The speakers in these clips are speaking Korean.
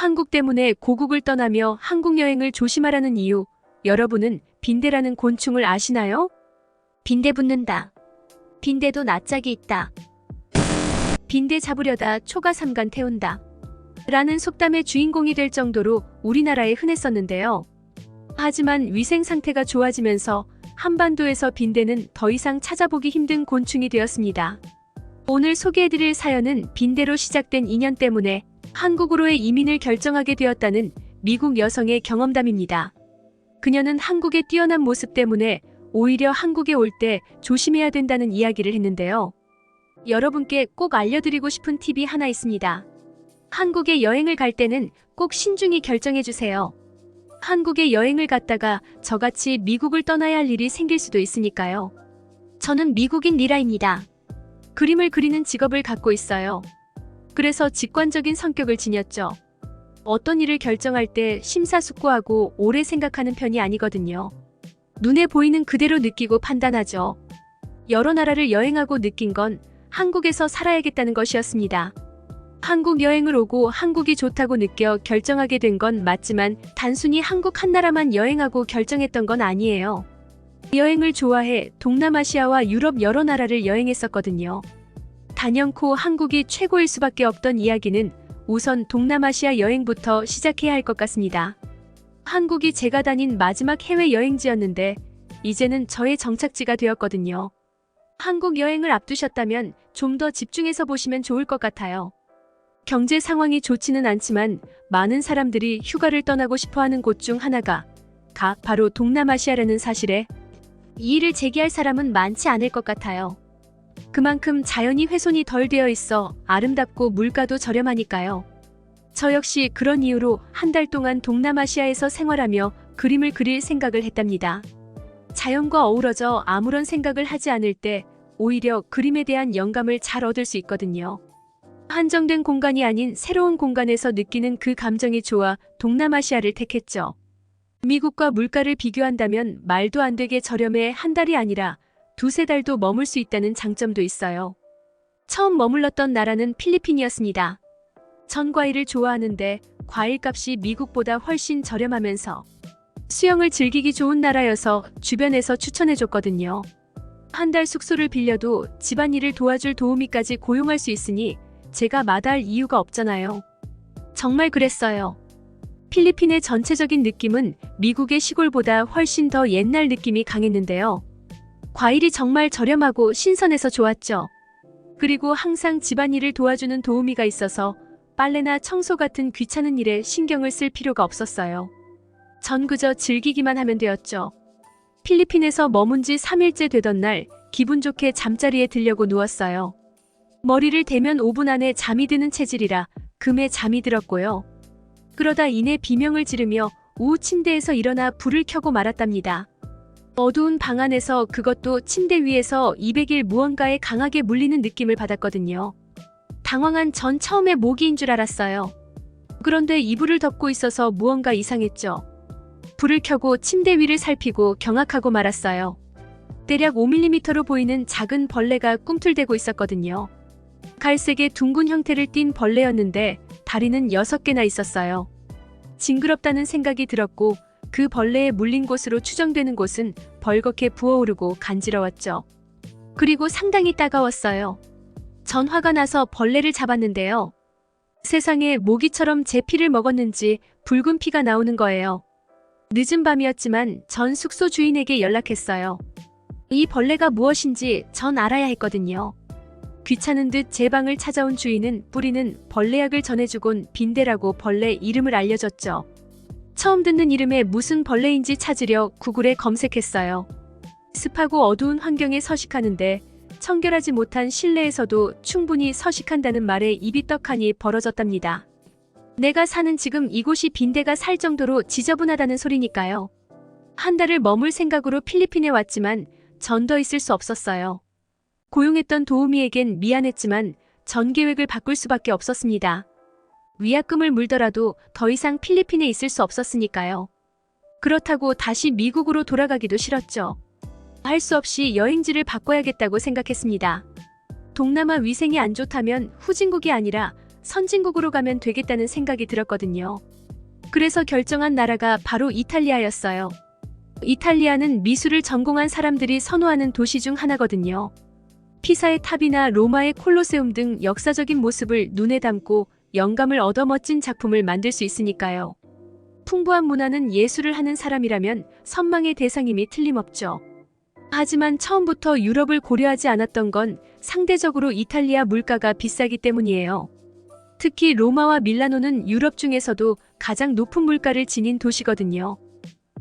한국 때문에 고국을 떠나며 한국 여행을 조심하라는 이유, 여러분은 빈대라는 곤충을 아시나요? 빈대 붙는다. 빈대도 낯짝이 있다. 빈대 잡으려다 초가 삼간 태운다. 라는 속담의 주인공이 될 정도로 우리나라에 흔했었는데요. 하지만 위생 상태가 좋아지면서 한반도에서 빈대는 더 이상 찾아보기 힘든 곤충이 되었습니다. 오늘 소개해드릴 사연은 빈대로 시작된 인연 때문에 한국으로의 이민을 결정하게 되었다는 미국 여성의 경험담입니다. 그녀는 한국의 뛰어난 모습 때문에 오히려 한국에 올 때 조심해야 된다는 이야기를 했는데요. 여러분께 꼭 알려드리고 싶은 팁이 하나 있습니다. 한국에 여행을 갈 때는 꼭 신중히 결정해주세요. 한국에 여행을 갔다가 저같이 미국을 떠나야 할 일이 생길 수도 있으니까요. 저는 미국인 리라입니다. 그림을 그리는 직업을 갖고 있어요. 그래서 직관적인 성격을 지녔죠. 어떤 일을 결정할 때 심사숙고하고 오래 생각하는 편이 아니거든요. 눈에 보이는 그대로 느끼고 판단하죠. 여러 나라를 여행하고 느낀 건 한국에서 살아야겠다는 것이었습니다. 한국 여행을 오고 한국이 좋다고 느껴 결정하게 된 건 맞지만 단순히 한국 한 나라만 여행하고 결정했던 건 아니에요. 여행을 좋아해 동남아시아와 유럽 여러 나라를 여행했었거든요. 단연코 한국이 최고일 수밖에 없던 이야기는 우선 동남아시아 여행부터 시작해야 할 것 같습니다. 한국이 제가 다닌 마지막 해외 여행지였는데 이제는 저의 정착지가 되었거든요. 한국 여행을 앞두셨다면 좀 더 집중해서 보시면 좋을 것 같아요. 경제 상황이 좋지는 않지만 많은 사람들이 휴가를 떠나고 싶어하는 곳 중 하나가 바로 동남아시아라는 사실에 이의를 제기할 사람은 많지 않을 것 같아요. 그만큼 자연이 훼손이 덜 되어 있어 아름답고 물가도 저렴하니까요. 저 역시 그런 이유로 한 달 동안 동남아시아에서 생활하며 그림을 그릴 생각을 했답니다. 자연과 어우러져 아무런 생각을 하지 않을 때 오히려 그림에 대한 영감을 잘 얻을 수 있거든요. 한정된 공간이 아닌 새로운 공간에서 느끼는 그 감정이 좋아 동남아시아를 택했죠. 미국과 물가를 비교한다면 말도 안 되게 저렴해 한 달이 아니라 두세 달도 머물 수 있다는 장점도 있어요. 처음 머물렀던 나라는 필리핀이었습니다. 전 과일을 좋아하는데 과일값이 미국보다 훨씬 저렴하면서 수영을 즐기기 좋은 나라여서 주변에서 추천해줬거든요. 한 달 숙소를 빌려도 집안일을 도와줄 도우미까지 고용할 수 있으니 제가 마다할 이유가 없잖아요. 정말 그랬어요. 필리핀의 전체적인 느낌은 미국의 시골보다 훨씬 더 옛날 느낌이 강했는데요. 과일이 정말 저렴하고 신선해서 좋았죠. 그리고 항상 집안일을 도와주는 도우미가 있어서 빨래나 청소 같은 귀찮은 일에 신경을 쓸 필요가 없었어요. 전 그저 즐기기만 하면 되었죠. 필리핀에서 머문 지 3일째 되던 날 기분 좋게 잠자리에 들려고 누웠어요. 머리를 대면 5분 안에 잠이 드는 체질이라 금에 잠이 들었고요. 그러다 이내 비명을 지르며 우 침대에서 일어나 불을 켜고 말았답니다. 어두운 방 안에서 그것도 침대 위에서 200일 무언가에 강하게 물리는 느낌을 받았거든요. 당황한 전 처음에 모기인 줄 알았어요. 그런데 이불을 덮고 있어서 무언가 이상했죠. 불을 켜고 침대 위를 살피고 경악하고 말았어요. 대략 5mm로 보이는 작은 벌레가 꿈틀대고 있었거든요. 갈색의 둥근 형태를 띤 벌레였는데 다리는 6개나 있었어요. 징그럽다는 생각이 들었고 그 벌레에 물린 곳으로 추정되는 곳은 벌겋게 부어오르고 간지러웠죠. 그리고 상당히 따가웠어요. 전 화가 나서 벌레를 잡았는데요. 세상에 모기처럼 제 피를 먹었는지 붉은 피가 나오는 거예요. 늦은 밤이었지만 전 숙소 주인에게 연락했어요. 이 벌레가 무엇인지 전 알아야 했거든요. 귀찮은 듯 제 방을 찾아온 주인은 뿌리는 벌레약을 전해주곤 빈대라고 벌레 이름을 알려줬죠. 처음 듣는 이름에 무슨 벌레인지 찾으려 구글에 검색했어요. 습하고 어두운 환경에 서식하는데 청결하지 못한 실내에서도 충분히 서식한다는 말에 입이 떡하니 벌어졌답니다. 내가 사는 지금 이곳이 빈대가 살 정도로 지저분하다는 소리니까요. 한 달을 머물 생각으로 필리핀에 왔지만 전 더 있을 수 없었어요. 고용했던 도우미에겐 미안했지만 전 계획을 바꿀 수밖에 없었습니다. 위약금을 물더라도 더 이상 필리핀에 있을 수 없었으니까요. 그렇다고 다시 미국으로 돌아가기도 싫었죠. 할 수 없이 여행지를 바꿔야겠다고 생각했습니다. 동남아 위생이 안 좋다면 후진국이 아니라 선진국으로 가면 되겠다는 생각이 들었거든요. 그래서 결정한 나라가 바로 이탈리아였어요. 이탈리아는 미술을 전공한 사람들이 선호하는 도시 중 하나거든요. 피사의 탑이나 로마의 콜로세움 등 역사적인 모습을 눈에 담고 영감을 얻어 멋진 작품을 만들 수 있으니까요. 풍부한 문화는 예술을 하는 사람이라면 선망의 대상임이 틀림없죠. 하지만 처음부터 유럽을 고려하지 않았던 건 상대적으로 이탈리아 물가가 비싸기 때문이에요. 특히 로마와 밀라노는 유럽 중에서도 가장 높은 물가를 지닌 도시거든요.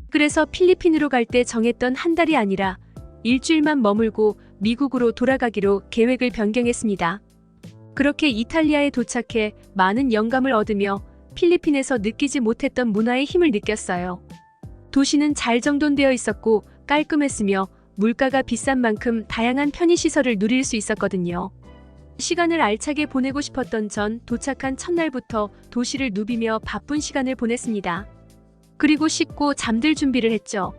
그래서 필리핀으로 갈 때 정했던 한 달이 아니라 일주일만 머물고 미국으로 돌아가기로 계획을 변경했습니다. 그렇게 이탈리아에 도착해 많은 영감을 얻으며 필리핀에서 느끼지 못했던 문화의 힘을 느꼈어요. 도시는 잘 정돈되어 있었고 깔끔했으며 물가가 비싼 만큼 다양한 편의시설을 누릴 수 있었거든요. 시간을 알차게 보내고 싶었던 전 도착한 첫날부터 도시를 누비며 바쁜 시간을 보냈습니다. 그리고 씻고 잠들 준비를 했죠.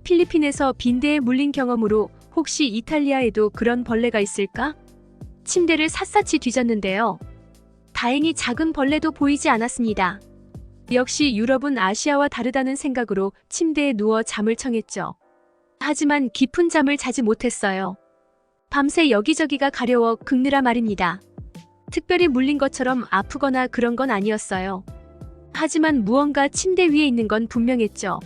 필리핀에서 빈대에 물린 경험으로 혹시 이탈리아에도 그런 벌레가 있을까? 침대를 샅샅이 뒤졌는데요. 다행히 작은 벌레도 보이지 않았습니다. 역시 유럽은 아시아와 다르다는 생각으로 침대에 누워 잠을 청했죠. 하지만 깊은 잠을 자지 못했어요. 밤새 여기저기가 가려워 긁느라 말입니다. 특별히 물린 것처럼 아프거나 그런 건 아니었어요. 하지만 무언가 침대 위에 있는 건 분명했죠.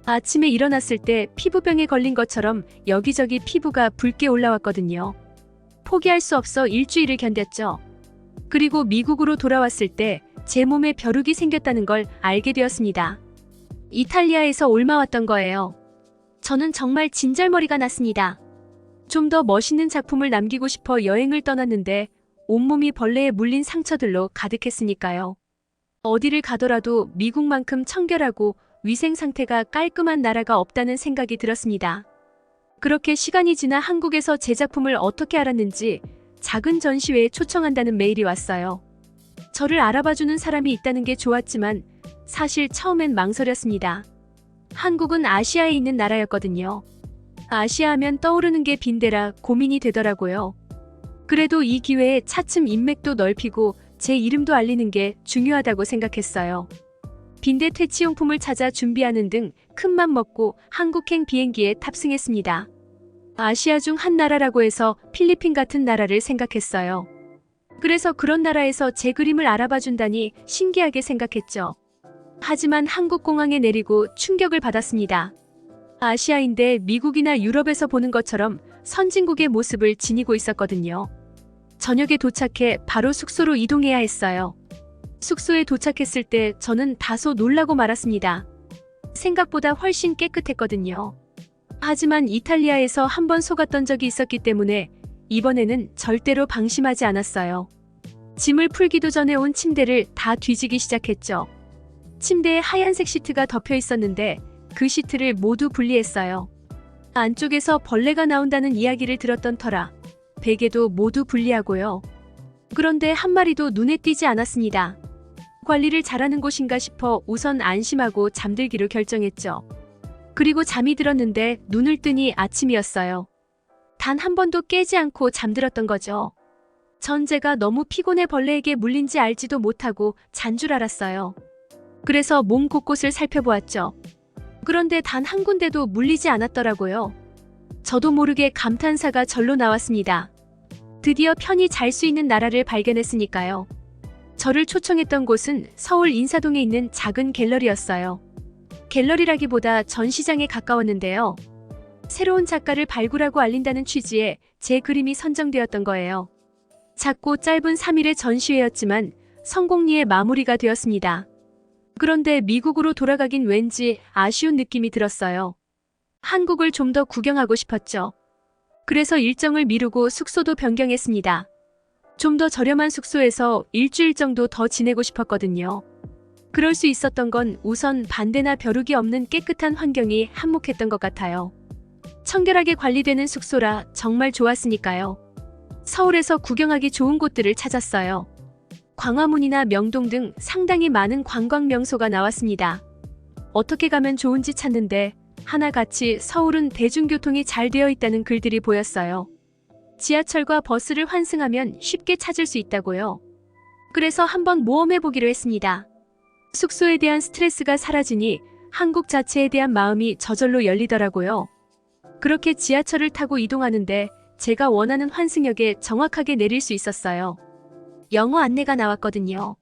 아침에 일어났을 때 피부병에 걸린 것처럼 여기저기 피부가 붉게 올라왔거든요. 포기할 수 없어 일주일을 견뎠죠. 그리고 미국으로 돌아왔을 때 제 몸에 벼룩이 생겼다는 걸 알게 되었습니다. 이탈리아에서 옮아왔던 거예요. 저는 정말 진절머리가 났습니다. 좀 더 멋있는 작품을 남기고 싶어 여행을 떠났는데 온몸이 벌레에 물린 상처들로 가득했으니까요. 어디를 가더라도 미국만큼 청결하고 위생 상태가 깔끔한 나라가 없다는 생각이 들었습니다. 그렇게 시간이 지나 한국에서 제 작품을 어떻게 알았는지 작은 전시회에 초청한다는 메일이 왔어요. 저를 알아봐주는 사람이 있다는 게 좋았지만 사실 처음엔 망설였습니다. 한국은 아시아에 있는 나라였거든요. 아시아 하면 떠오르는 게 빈대라 고민이 되더라고요. 그래도 이 기회에 차츰 인맥도 넓히고 제 이름도 알리는 게 중요하다고 생각했어요. 빈대 퇴치용품을 찾아 준비하는 등 큰맘 먹고 한국행 비행기에 탑승했습니다. 아시아 중 한 나라라고 해서 필리핀 같은 나라를 생각했어요. 그래서 그런 나라에서 제 그림을 알아봐 준다니 신기하게 생각했죠. 하지만 한국 공항에 내리고 충격을 받았습니다. 아시아인데 미국이나 유럽에서 보는 것처럼 선진국의 모습을 지니고 있었거든요. 저녁에 도착해 바로 숙소로 이동해야 했어요. 숙소에 도착했을 때 저는 다소 놀라고 말았습니다. 생각보다 훨씬 깨끗했거든요. 하지만 이탈리아에서 한번 속았던 적이 있었기 때문에 이번에는 절대로 방심하지 않았어요. 짐을 풀기도 전에 온 침대를 다 뒤지기 시작했죠. 침대에 하얀색 시트가 덮여 있었는데 그 시트를 모두 분리했어요. 안쪽에서 벌레가 나온다는 이야기를 들었던 터라 베개도 모두 분리하고요. 그런데 한 마리도 눈에 띄지 않았습니다. 관리를 잘하는 곳인가 싶어 우선 안심하고 잠들기로 결정했죠. 그리고 잠이 들었는데 눈을 뜨니 아침이었어요. 단 한 번도 깨지 않고 잠들었던 거죠. 전 제가 너무 피곤해 벌레에게 물린지 알지도 못하고 잔 줄 알았어요. 그래서 몸 곳곳을 살펴보았죠. 그런데 단 한 군데도 물리지 않았더라고요. 저도 모르게 감탄사가 절로 나왔습니다. 드디어 편히 잘 수 있는 나라를 발견했으니까요. 저를 초청했던 곳은 서울 인사동에 있는 작은 갤러리였어요. 갤러리라기보다 전시장에 가까웠는데요. 새로운 작가를 발굴하고 알린다는 취지에 제 그림이 선정되었던 거예요. 작고 짧은 3일의 전시회였지만 성공리에 마무리가 되었습니다. 그런데 미국으로 돌아가긴 왠지 아쉬운 느낌이 들었어요. 한국을 좀 더 구경하고 싶었죠. 그래서 일정을 미루고 숙소도 변경했습니다. 좀 더 저렴한 숙소에서 일주일 정도 더 지내고 싶었거든요. 그럴 수 있었던 건 우선 반대나 벼룩이 없는 깨끗한 환경이 한몫했던 것 같아요. 청결하게 관리되는 숙소라 정말 좋았으니까요. 서울에서 구경하기 좋은 곳들을 찾았어요. 광화문이나 명동 등 상당히 많은 관광 명소가 나왔습니다. 어떻게 가면 좋은지 찾는데 하나같이 서울은 대중교통이 잘 되어 있다는 글들이 보였어요. 지하철과 버스를 환승하면 쉽게 찾을 수 있다고요. 그래서 한번 모험해보기로 했습니다. 숙소에 대한 스트레스가 사라지니 한국 자체에 대한 마음이 저절로 열리더라고요. 그렇게 지하철을 타고 이동하는데 제가 원하는 환승역에 정확하게 내릴 수 있었어요. 영어 안내가 나왔거든요.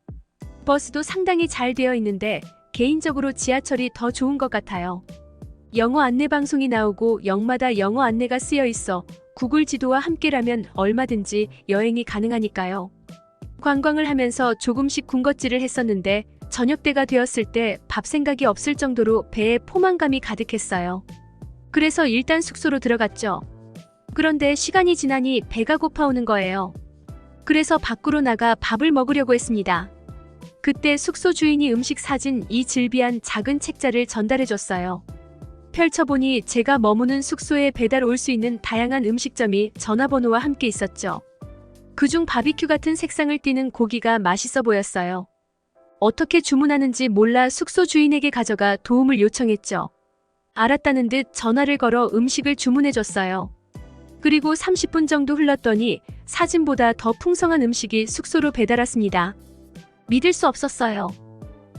버스도 상당히 잘 되어 있는데 개인적으로 지하철이 더 좋은 것 같아요. 영어 안내 방송이 나오고 역마다 영어 안내가 쓰여 있어 구글 지도와 함께라면 얼마든지 여행이 가능하니까요. 관광을 하면서 조금씩 군것질을 했었는데 저녁 때가 되었을 때 밥 생각이 없을 정도로 배에 포만감이 가득했어요. 그래서 일단 숙소로 들어갔죠. 그런데 시간이 지나니 배가 고파오는 거예요. 그래서 밖으로 나가 밥을 먹으려고 했습니다. 그때 숙소 주인이 음식 사진 이 질비한 작은 책자를 전달해줬어요. 펼쳐보니 제가 머무는 숙소에 배달 올 수 있는 다양한 음식점이 전화번호와 함께 있었죠. 그중 바비큐 같은 색상을 띠는 고기가 맛있어 보였어요. 어떻게 주문하는지 몰라 숙소 주인에게 가져가 도움을 요청했죠. 알았다는 듯 전화를 걸어 음식을 주문해줬어요. 그리고 30분 정도 흘렀더니 사진보다 더 풍성한 음식이 숙소로 배달 왔습니다. 믿을 수 없었어요.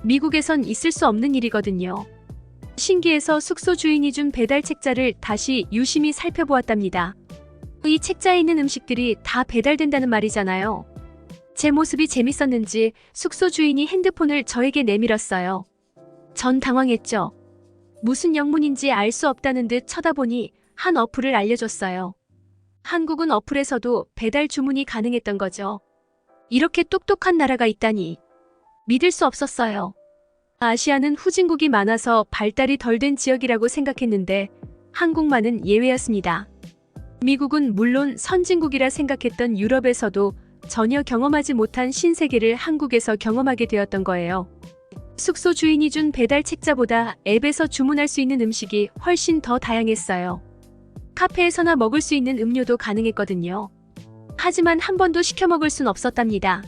미국에선 있을 수 없는 일이거든요. 신기해서 숙소 주인이 준 배달 책자를 다시 유심히 살펴보았답니다. 이 책자에 있는 음식들이 다 배달된다는 말이잖아요. 제 모습이 재밌었는지 숙소 주인이 핸드폰을 저에게 내밀었어요. 전 당황했죠. 무슨 영문인지 알 수 없다는 듯 쳐다보니 한 어플을 알려줬어요. 한국은 어플에서도 배달 주문이 가능했던 거죠. 이렇게 똑똑한 나라가 있다니. 믿을 수 없었어요. 아시아는 후진국이 많아서 발달이 덜 된 지역이라고 생각했는데 한국만은 예외였습니다. 미국은 물론 선진국이라 생각했던 유럽에서도 전혀 경험하지 못한 신세계를 한국에서 경험하게 되었던 거예요. 숙소 주인이 준 배달 책자보다 앱에서 주문할 수 있는 음식이 훨씬 더 다양했어요. 카페에서나 먹을 수 있는 음료도 가능했거든요. 하지만 한 번도 시켜 먹을 순 없었답니다.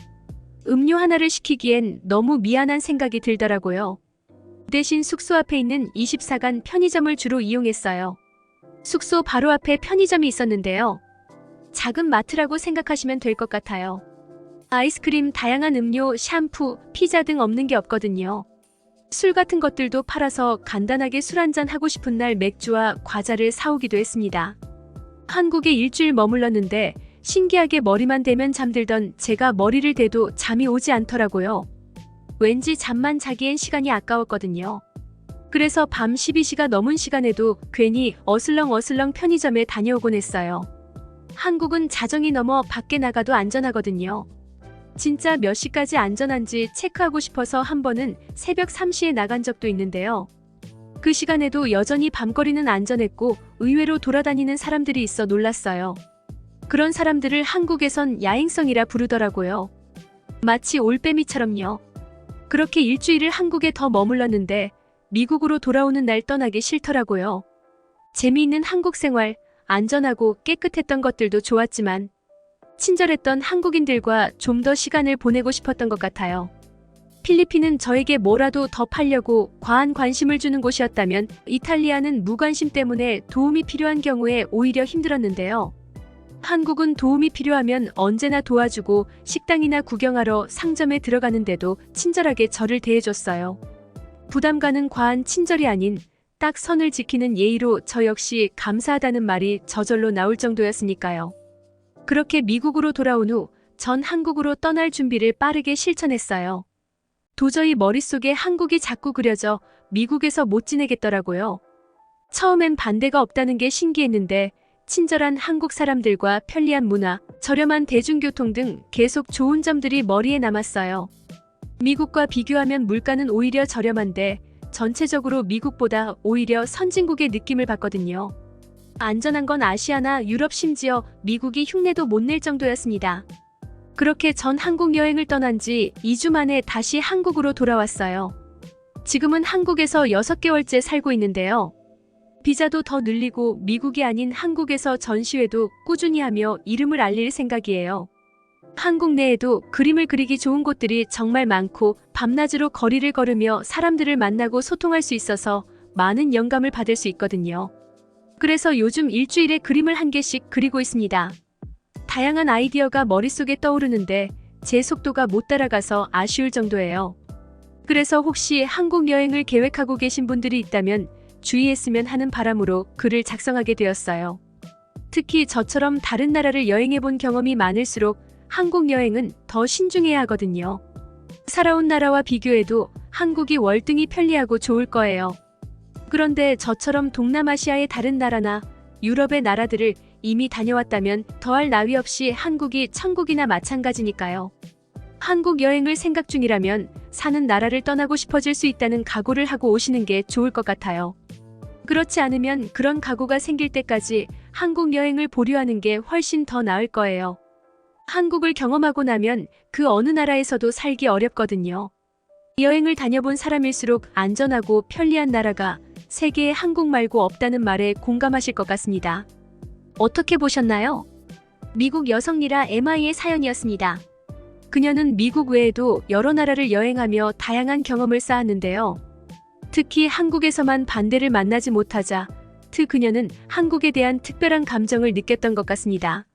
음료 하나를 시키기엔 너무 미안한 생각이 들더라고요. 대신 숙소 앞에 있는 24간 편의점을 주로 이용했어요. 숙소 바로 앞에 편의점이 있었는데요. 작은 마트라고 생각하시면 될 것 같아요. 아이스크림, 다양한 음료, 샴푸, 피자 등 없는 게 없거든요. 술 같은 것들도 팔아서 간단하게 술 한잔 하고 싶은 날 맥주와 과자를 사오기도 했습니다. 한국에 일주일 머물렀는데 신기하게 머리만 대면 잠들던 제가 머리를 대도 잠이 오지 않더라고요. 왠지 잠만 자기엔 시간이 아까웠거든요. 그래서 밤 12시가 넘은 시간에도 괜히 어슬렁어슬렁 편의점에 다녀오곤 했어요. 한국은 자정이 넘어 밖에 나가도 안전하거든요. 진짜 몇 시까지 안전한지 체크하고 싶어서 한 번은 새벽 3시에 나간 적도 있는데요. 그 시간에도 여전히 밤거리는 안전했고 의외로 돌아다니는 사람들이 있어 놀랐어요. 그런 사람들을 한국에선 야행성이라 부르더라고요. 마치 올빼미처럼요. 그렇게 일주일을 한국에 더 머물렀는데 미국으로 돌아오는 날 떠나기 싫더라고요. 재미있는 한국 생활, 안전하고 깨끗했던 것들도 좋았지만 친절했던 한국인들과 좀 더 시간을 보내고 싶었던 것 같아요. 필리핀은 저에게 뭐라도 더 팔려고 과한 관심을 주는 곳이었다면 이탈리아는 무관심 때문에 도움이 필요한 경우에 오히려 힘들었는데요. 한국은 도움이 필요하면 언제나 도와주고 식당이나 구경하러 상점에 들어가는데도 친절하게 저를 대해줬어요. 부담 가는 과한 친절이 아닌 딱 선을 지키는 예의로 저 역시 감사하다는 말이 저절로 나올 정도였으니까요. 그렇게 미국으로 돌아온 후 전 한국으로 떠날 준비를 빠르게 실천했어요. 도저히 머릿속에 한국이 자꾸 그려져 미국에서 못 지내겠더라고요. 처음엔 반대가 없다는 게 신기했는데 친절한 한국 사람들과 편리한 문화, 저렴한 대중교통 등 계속 좋은 점들이 머리에 남았어요. 미국과 비교하면 물가는 오히려 저렴한데 전체적으로 미국보다 오히려 선진국의 느낌을 받거든요. 안전한 건 아시아나 유럽 심지어 미국이 흉내도 못 낼 정도였습니다. 그렇게 전 한국 여행을 떠난 지 2주 만에 다시 한국으로 돌아왔어요. 지금은 한국에서 6개월째 살고 있는데요. 비자도 더 늘리고 미국이 아닌 한국에서 전시회도 꾸준히 하며 이름을 알릴 생각이에요. 한국 내에도 그림을 그리기 좋은 곳들이 정말 많고 밤낮으로 거리를 걸으며 사람들을 만나고 소통할 수 있어서 많은 영감을 받을 수 있거든요. 그래서 요즘 일주일에 그림을 1개씩 그리고 있습니다. 다양한 아이디어가 머릿속에 떠오르는데 제 속도가 못 따라가서 아쉬울 정도예요. 그래서 혹시 한국 여행을 계획하고 계신 분들이 있다면 주의했으면 하는 바람으로 글을 작성하게 되었어요. 특히 저처럼 다른 나라를 여행해 본 경험이 많을수록 한국 여행은 더 신중해야 하거든요. 살아온 나라와 비교해도 한국이 월등히 편리하고 좋을 거예요. 그런데 저처럼 동남아시아의 다른 나라나 유럽의 나라들을 이미 다녀왔다면 더할 나위 없이 한국이 천국이나 마찬가지니까요. 한국 여행을 생각 중이라면 사는 나라를 떠나고 싶어질 수 있다는 각오를 하고 오시는 게 좋을 것 같아요. 그렇지 않으면 그런 각오가 생길 때까지 한국 여행을 보류하는 게 훨씬 더 나을 거예요. 한국을 경험하고 나면 그 어느 나라에서도 살기 어렵거든요. 여행을 다녀본 사람일수록 안전하고 편리한 나라가 세계에 한국 말고 없다는 말에 공감하실 것 같습니다. 어떻게 보셨나요? 미국 여성 리라 MI의 사연이었습니다. 그녀는 미국 외에도 여러 나라를 여행하며 다양한 경험을 쌓았는데요. 특히 한국에서만 반대를 만나지 못하자 그녀는 한국에 대한 특별한 감정을 느꼈던 것 같습니다.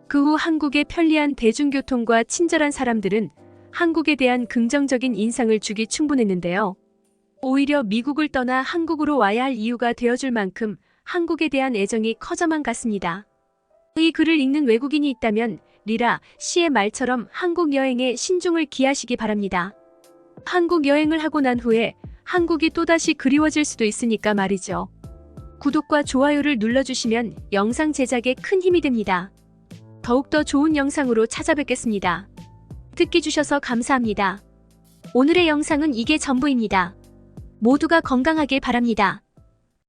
그 후 한국의 편리한 대중교통과 친절한 사람들은 한국에 대한 긍정적인 인상을 주기 충분했는데요. 오히려 미국을 떠나 한국으로 와야 할 이유가 되어줄 만큼 한국에 대한 애정이 커져만 갔습니다. 이 글을 읽는 외국인이 있다면 리라 씨의 말처럼 한국 여행에 신중을 기하시기 바랍니다. 한국 여행을 하고 난 후에 한국이 또다시 그리워질 수도 있으니까 말이죠. 구독과 좋아요를 눌러주시면 영상 제작에 큰 힘이 됩니다. 더욱더 좋은 영상으로 찾아뵙겠습니다. 듣기 주셔서 감사합니다. 오늘의 영상은 이게 전부입니다. 모두가 건강하길 바랍니다.